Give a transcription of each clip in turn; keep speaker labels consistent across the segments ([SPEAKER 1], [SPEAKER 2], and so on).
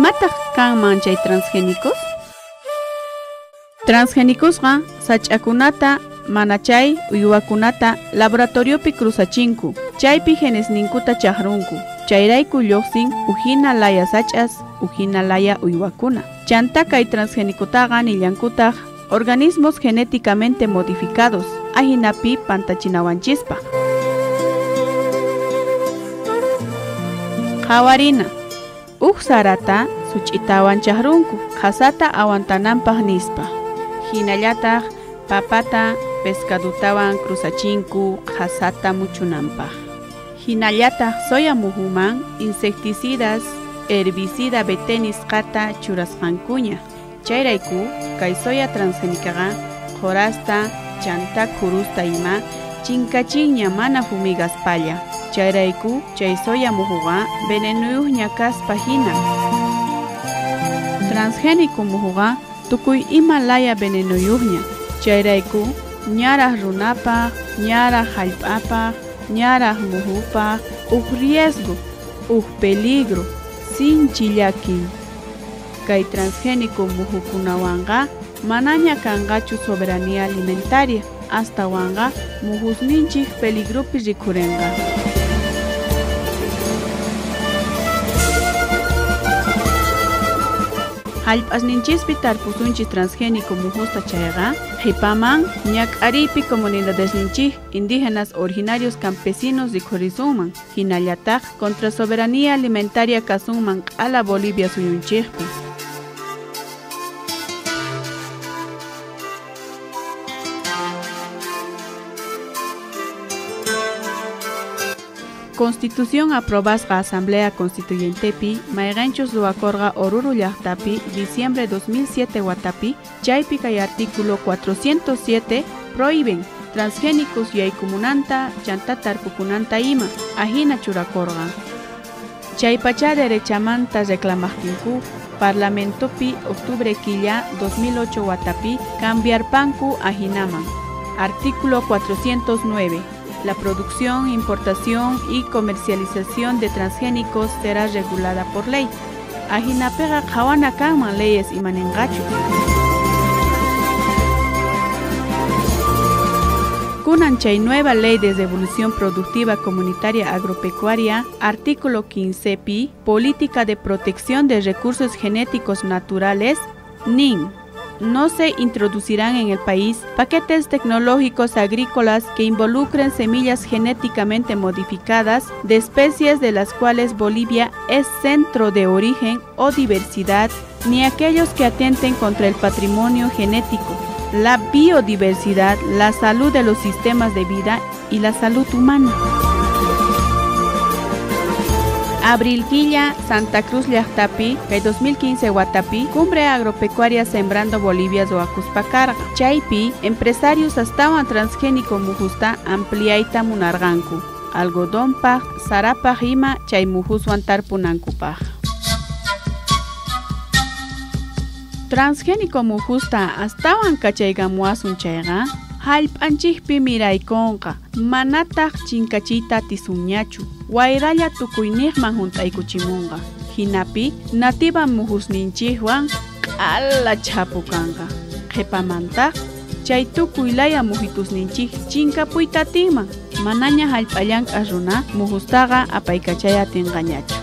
[SPEAKER 1] ¿Imataq kanman chay transgénicos? Transgénicosqa sach'akunata manachay uywakunata laboratoriopi cruzachinku, chaypi genesninkuta chaqrunku. Chayrayku lluqsin ujina laya sach'as, ujina laya uywakuna. Chanta kay transgénicutaqa nillankutaq organismos genéticamente modificados, ahinapi pantachinawanchispa. Qawarina sarata such'itawan chaqrunku, qasata awantananpaq nispa. Hinallataq papata pescadutawan cruzachinku qasata muchunanpaq. Hinallataq soya muhuman insecticidas, herbicida betenisqata churasqankuña. Chayrayku kay soya transgénicaqa qurasta, chanta kurusta ima chinkachinña mana fumigaspalla. Chayrayku chay soya muhuqa venenuyuqña kaspa hina. Transgénico muhuqa tukuy imalaya venenuyuqña. Chayrayku ñaraq runapaq, ñaraq hallp'apaq, ñaraq muhupaq riesgo, peligro, sinchi llaki. Kay transgénico muhukunawanqa manaña kanqachu soberanía alimentaria, hasta wanga muhusninchik peligropi rikurenqa. Hallp'asninchispi tarpusunchis transgénico muhusta chayqa, qhipaman ñak'aripi comunidadesninchik indígenas originarios campesinos rikhurisunman, hinallataq contra soberanía alimentaria kasunman q'ala Bolivia suyunchikpi. Constitución aprobasqa Asamblea Constituyentepi mayqanchus ruwakurqa Oruro llaqtapi diciembre 2007 watapi, chaypi kay artículo 407 prohíben transgénicos yaykumunanta, chanta tarpukunanta ima, ahina churakurqa. Chaypacha derechamanta reclamaqtinku Parlamentopi octubre quilla 2008 watapi cambiarpanku ahinaman. Artículo 409. La producción, importación y comercialización de transgénicos será regulada por ley. Ajinapega qhawana kanman leyes imanenqachu. Kunan chay nueva ley de devolución productiva comunitaria agropecuaria, artículo 15 pi, política de protección de recursos genéticos naturales, NIN. No se introducirán en el país paquetes tecnológicos agrícolas que involucren semillas genéticamente modificadas de especies de las cuales Bolivia es centro de origen o diversidad, ni aquellos que atenten contra el patrimonio genético, la biodiversidad, la salud de los sistemas de vida y la salud humana. Abrilquilla, Santa Cruz llaqtapi, kay 2015 watapi, cumbre agropecuaria Sembrando Bolivia Zoacuspacarga. Chaypi, empresarios astawan transgénico muhusta ampliaita munarganku. Algodonpaq, sarapaq ima chay muhuswan tarpunankupaq. Transgénico muhusta astawan kachaygamuasun chayqa, hallp'anchikpi miraykunqa, manataq chinkachiyta tisunñachu. Wayralla tukuyniqman hunt'aykuchimunqa. Hinapi nativa muhusninchikwan q'ala chapukanqa. Qhipamantaq chay tukuylaya muhitusninchik chinkapuyta tinman. Manaña hallp'allanqa runa muhustaqa apaykachayatinqañachu.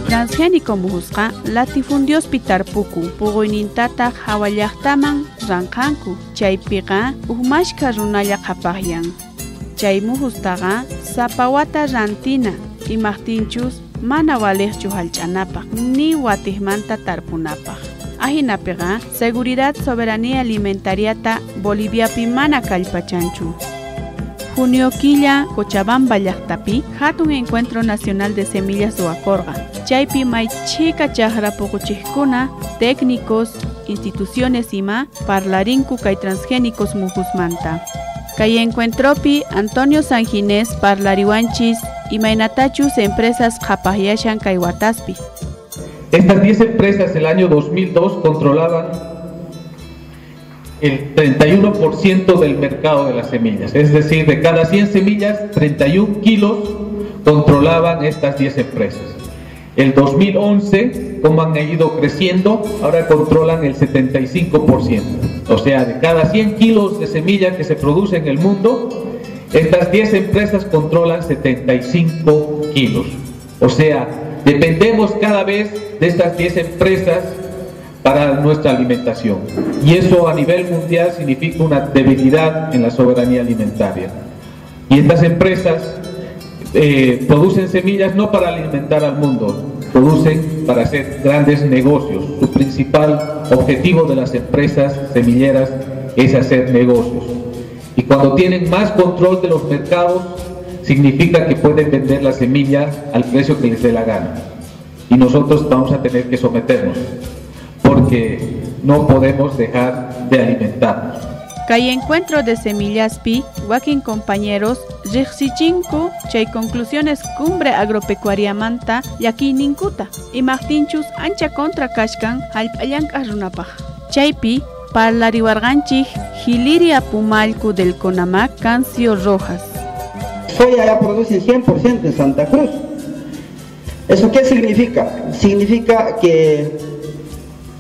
[SPEAKER 1] Transgénico muhusqa latifundiospi tarpuku, puquynintataq hawallaqtaman ranqanku. Chaypiqa uhmashka runalla qhapaqyan. Chay muhustaqa sapawata rantina imaqtinchus mana waliqchu hallch'anapaq ni watijmanta tarpunapaq. Ahinapiqa seguridad soberanía alimentariata Boliviapi mana kallpachanchu. Junio quilla Cochabamba llaqtapi hatun encuentro nacional de semillas Zoacorga. Chaypi maychika chaqrapuquchiqkuna, técnicos, instituciones ima parlarinku kay transgénicos muhusmanta. Kay encuentropi Antonio Sanginés parlariwanchis imaynatachus empresas qhapaqyashan kay wataspi.
[SPEAKER 2] Estas 10 empresas el año 2002 controlaban el 31% del mercado de las semillas, es decir, de cada 100 semillas, 31 kilos controlaban estas 10 empresas. El 2011, como han ido creciendo, ahora controlan el 75%. O sea, de cada 100 kilos de semilla que se produce en el mundo, estas 10 empresas controlan 75 kilos. O sea, dependemos cada vez de estas 10 empresas para nuestra alimentación. Y eso a nivel mundial significa una debilidad en la soberanía alimentaria. Y estas empresas producen semillas no para alimentar al mundo, producen para hacer grandes negocios. Su principal objetivo de las empresas semilleras es hacer negocios. Y cuando tienen más control de los mercados, significa que pueden vender la semilla al precio que les dé la gana. Y nosotros vamos a tener que someternos, porque no podemos dejar de alimentarnos.
[SPEAKER 1] Kay encuentro de semillas pi, wakin compañeros, Rixichinko, chay conclusiones cumbre agropecuaria manta, yaki ninkuta, y Martinchus ancha contra kashkan, halpayank arunapaj. Chaypi, parlariwarganchik, Giliria Pumalcu del Conamac, Cancio Rojas.
[SPEAKER 3] Soya ya produce 100% en Santa Cruz. ¿Eso qué significa? Significa que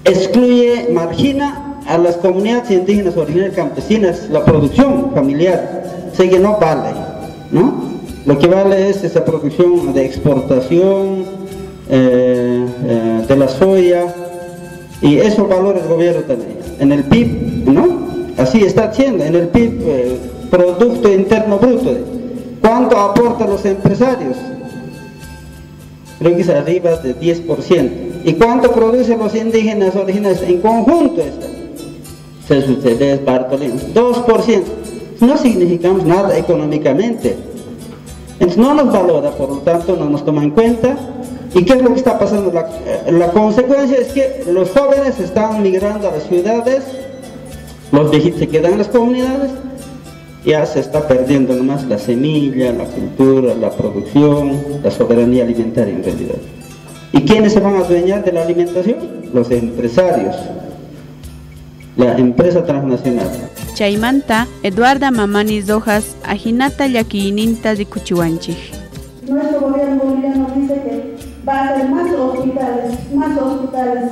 [SPEAKER 3] excluye, margina a las comunidades indígenas originarias campesinas la producción familiar. Sé que no vale, ¿no? Lo que vale es esa producción de exportación de la soya, y eso valora el gobierno también. En el PIB, ¿no? Así está haciendo, en el PIB, Producto Interno Bruto. ¿Cuánto aportan los empresarios? Creo que es arriba de 10%. ¿Y cuánto producen los indígenas originarios en conjunto? Se sucede, Bartolín, 2%. No significamos nada económicamente. Entonces no nos valora, por lo tanto no nos toma en cuenta. ¿Y qué es lo que está pasando? La consecuencia es que los jóvenes están migrando a las ciudades, los viejitos se quedan en las comunidades, ya se está perdiendo nomás la semilla, la cultura, la producción, la soberanía alimentaria en realidad. ¿Y quiénes se van a adueñar de la alimentación? Los empresarios, la empresa transnacional.
[SPEAKER 1] Chaymanta, Eduarda Mamanis Dojas, Ajinata Yaquiininta de Cuchuanchi.
[SPEAKER 4] Nuestro gobierno boliviano dice que va a hacer más hospitales,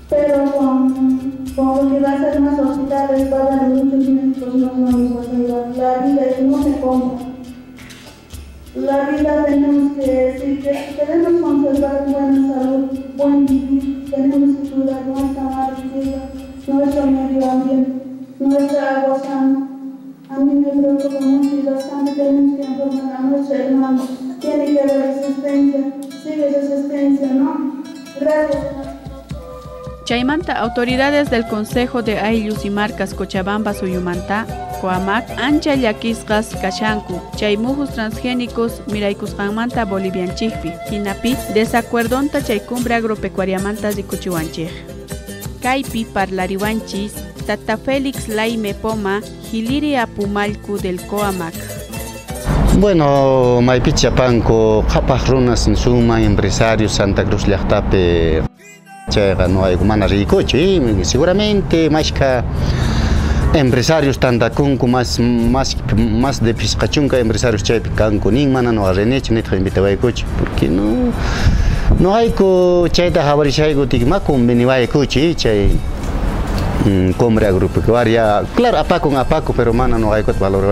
[SPEAKER 4] pero con lo que va a hacer más hospitales, va a dar muchos médicos, no nos va a ayudar. La vida no se compra. La vida tenemos que decir que queremos conservar buena salud, buen vivir, tenemos que cuidar nuestra madre tierra, nuestro medio ambiente, nuestra agua sana. A mí me preocupa mucho y bastante, tenemos que informar a nuestros hermanos. Tiene que haber resistencia, sigue resistencia, ¿no? Gracias.
[SPEAKER 1] Chaymanta, autoridades del Consejo de Ayllus y Marcas Cochabamba Suyumanta, Coamac, Ancha Yaquiscas Cachancu, Chaymujus transgénicos Miraikusqanmanta Bolivian Chihpi, Hinapi, desacuerdonta Chaycumbre Agropecuaria Manta de Cuchuanchej. Kaipi Parlariwanchis, Tata Félix Laime Poma, Giliria Pumalcu del Coamac.
[SPEAKER 5] Bueno, Maipichapanco, Japajrunas en suma, empresarios Santa Cruz Llactape, no hay humana rico, seguramente más que empresarios Tantacunco, más de Piscachunca, empresarios Chaypicanco, ni mana no arreneche, ni invitaba coche, porque no hay cocheta jabarishaigo tigmaco, venivaya coche, chay. Compre agropecuaria, claro, apaco, pero mana no hay valor.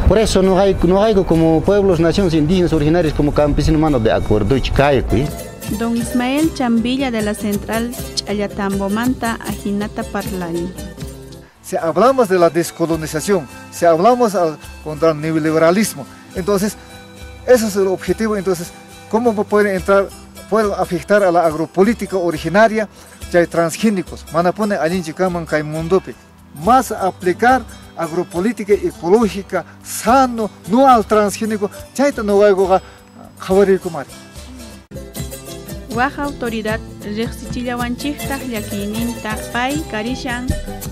[SPEAKER 5] Por eso no hay como pueblos, naciones indígenas originarios, como campesinos, mano de acuerdo.
[SPEAKER 1] Don Ismael Chambilla de la Central Chayatambo Manta, Ajinata Parlani.
[SPEAKER 6] Si hablamos de la descolonización, si hablamos contra el neoliberalismo, entonces ese es el objetivo. Entonces, ¿cómo pueden afectar a la agropolítica originaria? Ya hay transgénicos, manapone alinchikaman kai mundope. Más aplicar agropolítica ecológica, sano, no al transgénico, ya no hay que jabarir kumari.
[SPEAKER 1] Guaja autoridad Rexichillawanchikta Yaquininta Pai Carishan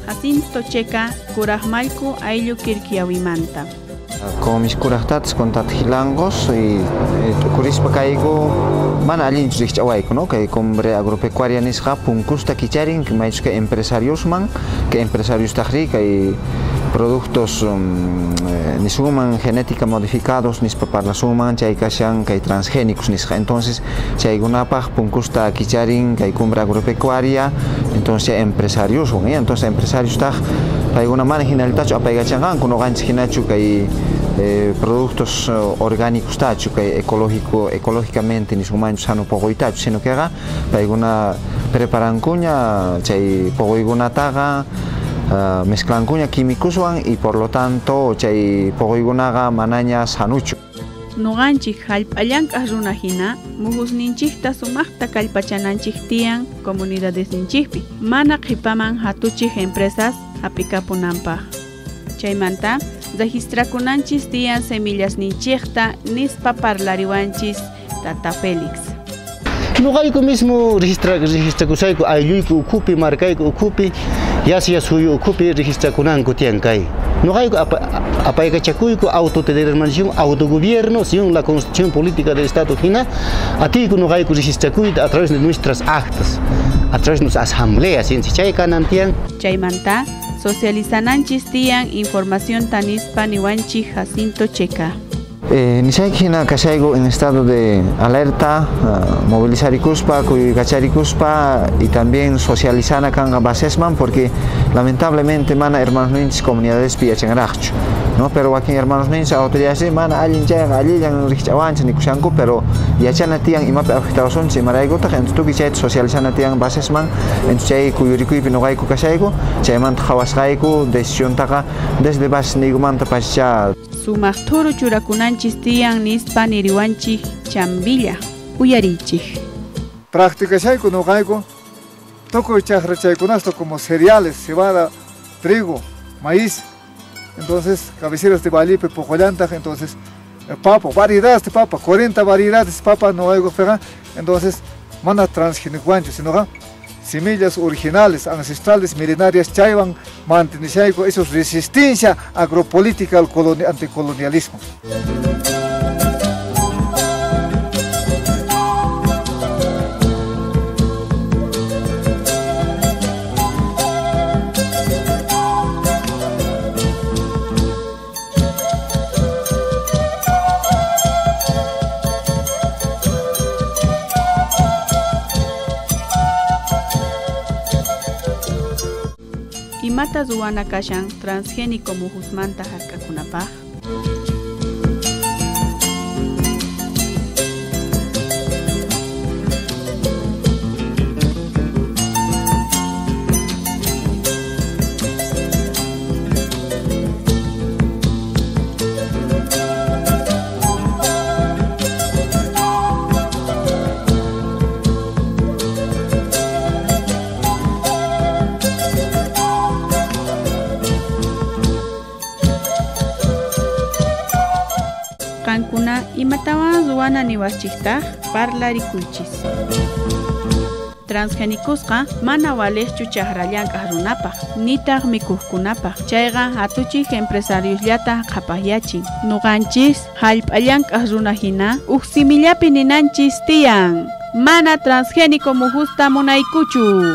[SPEAKER 1] Jacinto Checa Curajmalcu Ayllu Kirkiawimanta.
[SPEAKER 7] Como mis curajtats con tathilangos y curispa caigo mana alinch rich awaico, ¿no? Que combre agropecuaria nisja punkusta kicharin que mais que empresarios man que empresarios tajri que productos ni suman genética modificados ni para suman chay kashan kay transgénicos ni entonces chay gunapaj punkusta kicharin kay cumbra agropecuaria entonces empresarios entonces empresarios taj pay una marginal tacho apaigachangan kuno ganch hinachu kay productos orgánicos tacho kay ecológicamente ni suman sano pogoy tacho sino que haga pay una preparan cuña chay pogoy gunataga mezclan cuña químicos y por lo tanto chay pogoygunaga manaña sanucho.
[SPEAKER 1] Nuganchik halpallank runajina muhus ninchikta sumakta kalpachananchik tiyan comunidades ninchikpi mana qipaman hatuchik empresas apikapunanpaj. Chaymanta registrakunanchis tiyan semillas ninchikta nispa parlariwanchis Tata Félix.
[SPEAKER 5] Nuqayku mismo registrakusayku aylluyku ukupi markayku ukupi yasya suyu ukupi registrakunanku tiyan kay. Nuqayku apaykachakuyku autodeterminación autogobierno según la constitución política del Estado hina atiyku nuqayku registrakuyta a través de nuestras actas a través de nuestras asambleas chay kanan tiyan.
[SPEAKER 1] Chaymanta socializananchis tiyan información tanispa niwanchik Jacinto Checa.
[SPEAKER 7] Nisaykhina kashaygo en estado de alerta, movilizar kuspa, kachari kuspa y también socializar kanga basesman porque lamentablemente mana hermanos ninchis comunidades piachengracho, ¿no? Pero aquí hermanos ninchis autoridades mana alin llega alin richawancha ni kushanku pero yachana tiang imape afectación si maraigo ta entonces tu kichet socializar tiang basesman entonces chay kuyurikuy pinogayku kashaygo chayman khawasgayku decisión taka desde bas nigumanta pascha
[SPEAKER 1] Sumaktoro churakunanchis tiyan nispa niriwanchik chambilla uyarichik.
[SPEAKER 6] Práctica chayku nuqayku tukuy chakra chaykunasto como cereales, cebada, trigo, maíz, entonces cabeceras de balipe, pocollanta, entonces papa, variedades de papa, 40 variedades de papa nuqayku pega, entonces mana transgenicuancho, sino semillas originales, ancestrales, milenarias, chayvan mantenishayku eso es resistencia agropolítica al anticolonialismo.
[SPEAKER 1] Imata zuwana kashan transgénico muhusmanta harkakunapaj. Kankuna imatawan zuwana niwachikta parlarikuchis. Transgenikusqa mana walejchu chakrallanqa runapaq nitaq mikuqkunapaq chayqa hatuchik empresariosllata qhapaqyachin nuqanchis hallp'allanqa runa hina uq simillapi ninanchis tiyan mana transgénico muhusta munaykuchu.